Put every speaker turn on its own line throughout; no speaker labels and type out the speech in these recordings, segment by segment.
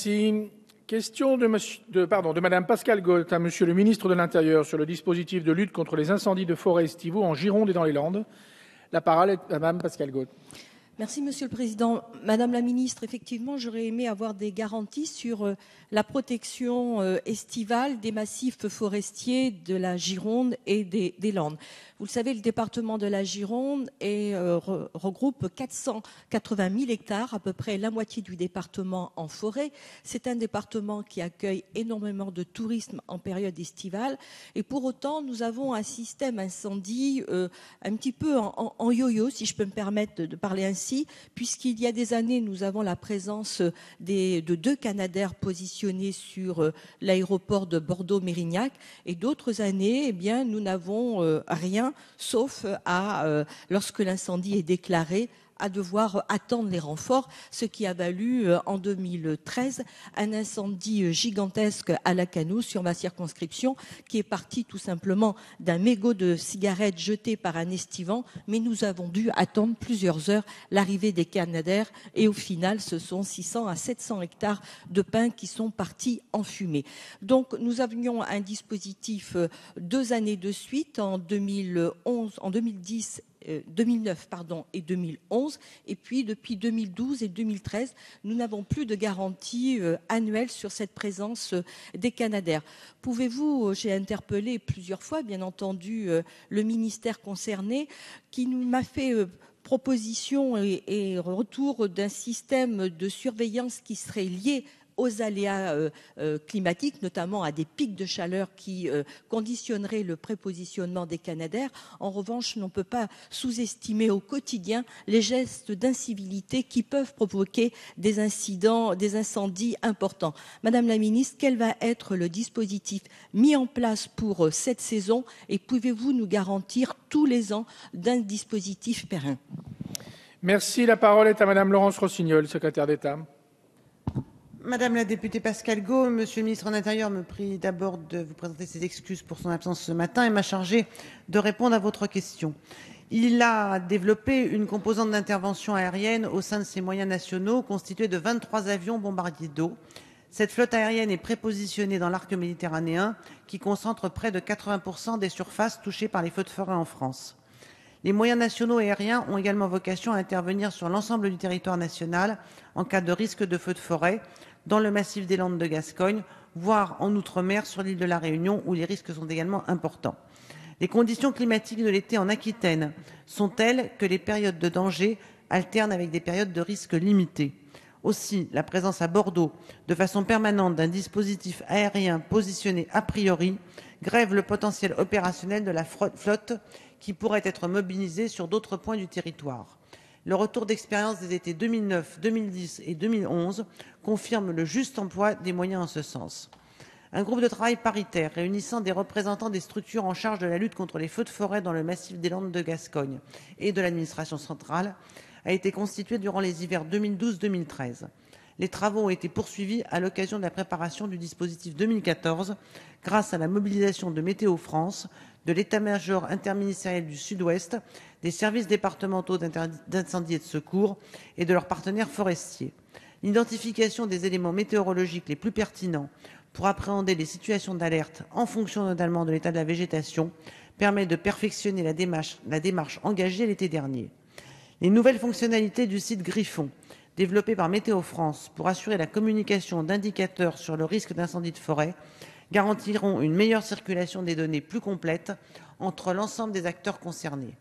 Merci. Question de Madame Pascale Got à Monsieur le ministre de l'Intérieur sur le dispositif de lutte contre les incendies de forêt estivaux en Gironde et dans les Landes. La parole est à Madame Pascale Got.
Merci, Monsieur le Président. Madame la Ministre, effectivement, j'aurais aimé avoir des garanties sur la protection estivale des massifs forestiers de la Gironde et des Landes. Vous le savez, le département de la Gironde regroupe 480 000 hectares, à peu près la moitié du département en forêt. C'est un département qui accueille énormément de tourisme en période estivale. Et pour autant, nous avons un système incendie un petit peu en yo-yo, si je peux me permettre de parler ainsi, puisqu'il y a des années, nous avons la présence de 2 Canadair positionnés sur l'aéroport de Bordeaux-Mérignac, et d'autres années, eh bien, nous n'avons rien, sauf lorsque l'incendie est déclaré, à devoir attendre les renforts, ce qui a valu en 2013 un incendie gigantesque à Lacanau sur ma circonscription qui est parti tout simplement d'un mégot de cigarettes jeté par un estivant, mais nous avons dû attendre plusieurs heures l'arrivée des Canadair et au final ce sont 600 à 700 hectares de pins qui sont partis en fumée. Donc nous avions un dispositif 2 années de suite en 2009 et 2011, et puis depuis 2012 et 2013, nous n'avons plus de garantie annuelle sur cette présence des Canadair. Pouvez-vous, j'ai interpellé plusieurs fois, bien entendu, le ministère concerné, qui m'a fait proposition et retour d'un système de surveillance qui serait lié aux aléas climatiques, notamment à des pics de chaleur qui conditionneraient le prépositionnement des Canadair. En revanche, on ne peut pas sous-estimer au quotidien les gestes d'incivilité qui peuvent provoquer des incidents, des incendies importants. Madame la ministre, quel va être le dispositif mis en place pour cette saison et pouvez-vous nous garantir tous les ans d'un dispositif périn?
Merci. La parole est à Madame Laurence Rossignol, secrétaire d'État.
Madame la députée Pascale Got, Monsieur le ministre de l'Intérieur me prie d'abord de vous présenter ses excuses pour son absence ce matin et m'a chargé de répondre à votre question. Il a développé une composante d'intervention aérienne au sein de ses moyens nationaux constituée de 23 avions bombardiers d'eau. Cette flotte aérienne est prépositionnée dans l'arc méditerranéen qui concentre près de 80% des surfaces touchées par les feux de forêt en France. Les moyens nationaux et aériens ont également vocation à intervenir sur l'ensemble du territoire national en cas de risque de feu de forêt, dans le massif des Landes de Gascogne, voire en Outre-mer sur l'île de la Réunion où les risques sont également importants. Les conditions climatiques de l'été en Aquitaine sont telles que les périodes de danger alternent avec des périodes de risque limité. Aussi, la présence à Bordeaux de façon permanente d'un dispositif aérien positionné a priori grève le potentiel opérationnel de la flotte qui pourrait être mobilisée sur d'autres points du territoire. Le retour d'expérience des étés 2009, 2010 et 2011 confirme le juste emploi des moyens en ce sens. Un groupe de travail paritaire réunissant des représentants des structures en charge de la lutte contre les feux de forêt dans le massif des Landes de Gascogne et de l'administration centrale a été constitué durant les hivers 2012-2013. Les travaux ont été poursuivis à l'occasion de la préparation du dispositif 2014 grâce à la mobilisation de Météo France, de l'état-major interministériel du Sud-Ouest, des services départementaux d'incendie et de secours et de leurs partenaires forestiers. L'identification des éléments météorologiques les plus pertinents pour appréhender les situations d'alerte en fonction notamment de l'état de la végétation permet de perfectionner la démarche engagée l'été dernier. Les nouvelles fonctionnalités du site Griffon, développées par Météo France pour assurer la communication d'indicateurs sur le risque d'incendie de forêt, garantiront une meilleure circulation des données plus complète entre l'ensemble des acteurs concernés.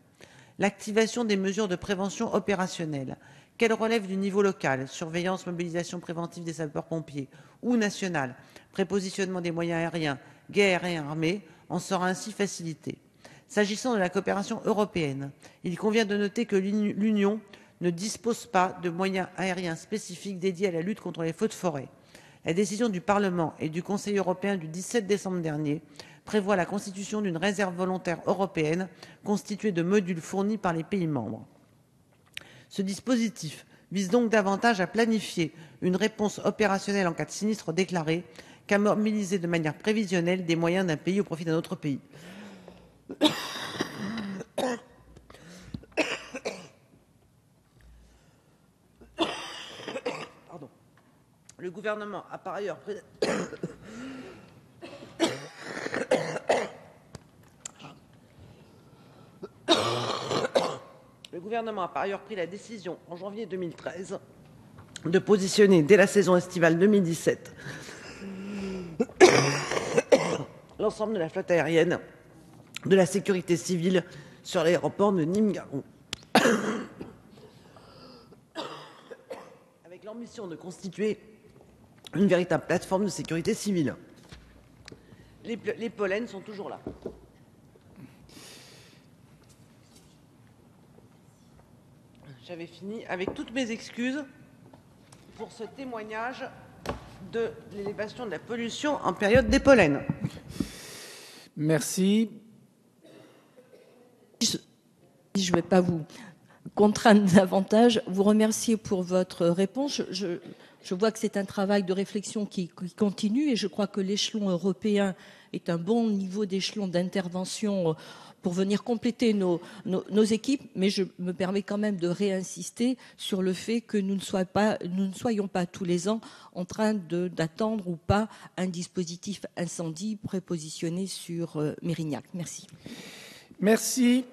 L'activation des mesures de prévention opérationnelle, qu'elles relèvent du niveau local, surveillance, mobilisation préventive des sapeurs-pompiers, ou national, prépositionnement des moyens aériens, guerre et armée, en sera ainsi facilitée. S'agissant de la coopération européenne, il convient de noter que l'Union ne dispose pas de moyens aériens spécifiques dédiés à la lutte contre les feux de forêt. La décision du Parlement et du Conseil européen du 17 décembre dernier prévoit la constitution d'une réserve volontaire européenne constituée de modules fournis par les pays membres. Ce dispositif vise donc davantage à planifier une réponse opérationnelle en cas de sinistre déclaré qu'à mobiliser de manière prévisionnelle des moyens d'un pays au profit d'un autre pays. Le gouvernement a par ailleurs pris... Le gouvernement a par ailleurs pris la décision, en janvier 2013, de positionner, dès la saison estivale 2017, l'ensemble de la flotte aérienne de la sécurité civile sur l'aéroport de Nîmes-Garons, avec l'ambition de constituer une véritable plateforme de sécurité civile. Les pollens sont toujours là. J'avais fini avec toutes mes excuses pour ce témoignage de l'élévation de la pollution en période des pollens.
Merci.
Je ne vais pas vous contraindre davantage, vous remercier pour votre réponse. Je vois que c'est un travail de réflexion qui continue et je crois que l'échelon européen est un bon niveau d'échelon d'intervention pour venir compléter nos équipes, mais je me permets quand même de réinsister sur le fait que nous ne soyons pas tous les ans en train d'attendre ou pas un dispositif incendie prépositionné sur Mérignac. Merci.
Merci.